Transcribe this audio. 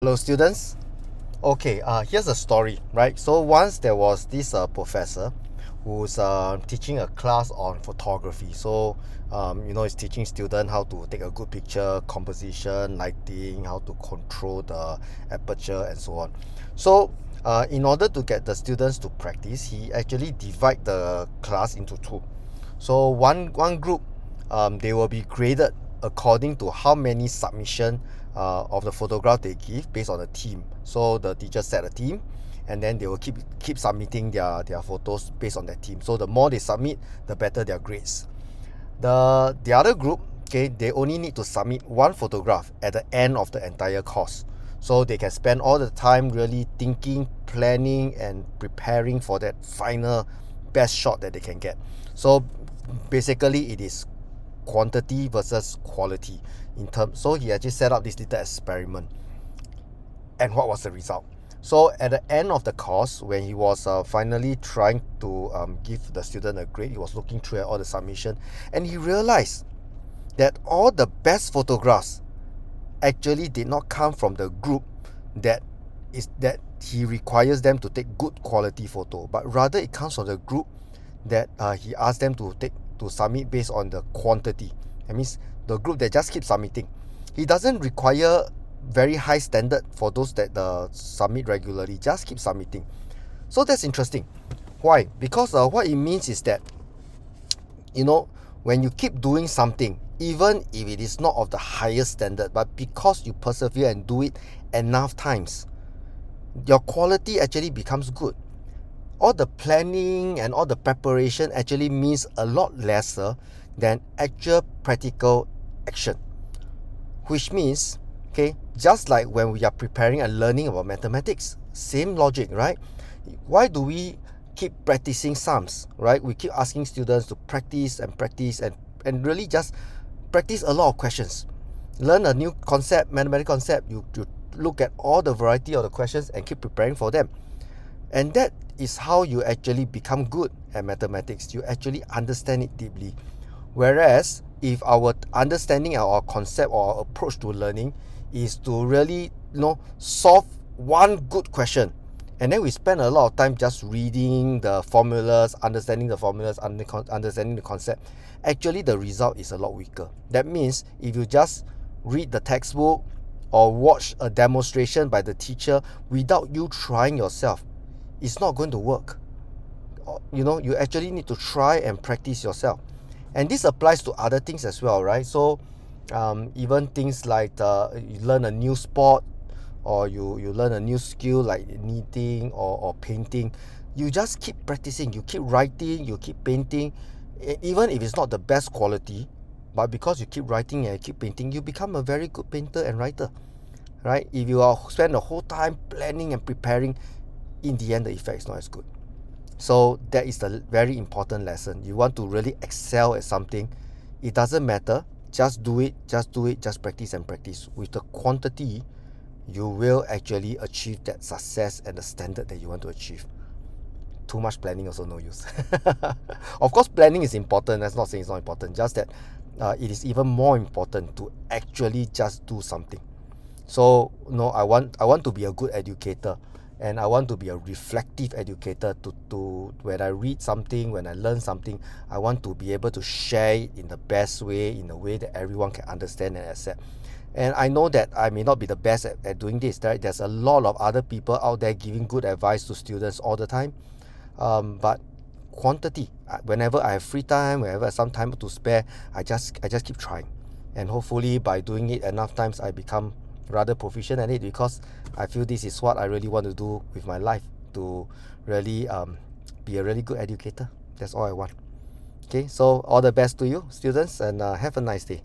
Hello, students. Okay, here's a story, right? So once there was this professor who's teaching a class on photography. So he's teaching students how to take a good picture, composition, lighting, how to control the aperture, and so on. So in order to get the students to practice, he actually divide the class into two. So one group, they will be graded according to how many submission of the photograph they give based on the theme. So the teacher set a theme, and then they will keep submitting their photos based on that theme. So the more they submit, the better their grades. The other group, okay, they only need to submit one photograph at the end of the entire course. So they can spend all the time really thinking, planning, and preparing for that final best shot that they can get. So basically it is quantity versus quality in terms. So he actually set up this little experiment. And what was the result? So at the end of the course, when he was finally trying to give the student a grade, he was looking through at all the submission, and he realized that all the best photographs actually did not come from the group that he requires them to take good quality photo, but rather it comes from the group that he asked them to submit based on the quantity. That means the group that just keep submitting. He doesn't require very high standard for those that submit regularly. Just keep submitting. So that's interesting. Why? Because what it means is that, when you keep doing something, even if it is not of the highest standard, but because you persevere and do it enough times, your quality actually becomes good. All the planning and all the preparation actually means a lot lesser than actual practical action. Which means, okay, just like when we are preparing and learning about mathematics, same logic, right? Why do we keep practicing sums, right? We keep asking students to practice and really just practice a lot of questions. Learn a new concept, mathematical concept, you look at all the variety of the questions and keep preparing for them. And that is how you actually become good at mathematics. You actually understand it deeply. Whereas if our understanding or our concept or our approach to learning is to really solve one good question, and then we spend a lot of time just reading the formulas, understanding the formulas, understanding the concept, actually the result is a lot weaker. That means if you just read the textbook or watch a demonstration by the teacher without you trying yourself, it's not going to work. You actually need to try and practice yourself. And this applies to other things as well, right? So even things like you learn a new sport, or you learn a new skill like knitting or painting. You just keep practicing, you keep writing, you keep painting, even if it's not the best quality, but because you keep writing and you keep painting, you become a very good painter and writer, right? If you spend the whole time planning and preparing, in the end the effect is not as good. So that is the very important lesson. You want to really excel at something, it doesn't matter, just do it, just practice and practice. With the quantity, you will actually achieve that success and the standard that you want to achieve. Too much planning also no use. Of course planning is important, that's not saying it's not important, just that it is even more important to actually just do something. So I want to be a good educator, and I want to be a reflective educator. To when I read something, when I learn something, I want to be able to share it in the best way, in a way that everyone can understand and accept. And I know that I may not be the best at doing this, right? There's a lot of other people out there giving good advice to students all the time, but quantity, whenever I have free time, whenever I have some time to spare, I just keep trying. And hopefully by doing it enough times, I become rather proficient at it, because I feel this is what I really want to do with my life, to really be a really good educator. That's all I want. Okay, so all the best to you, students, and have a nice day.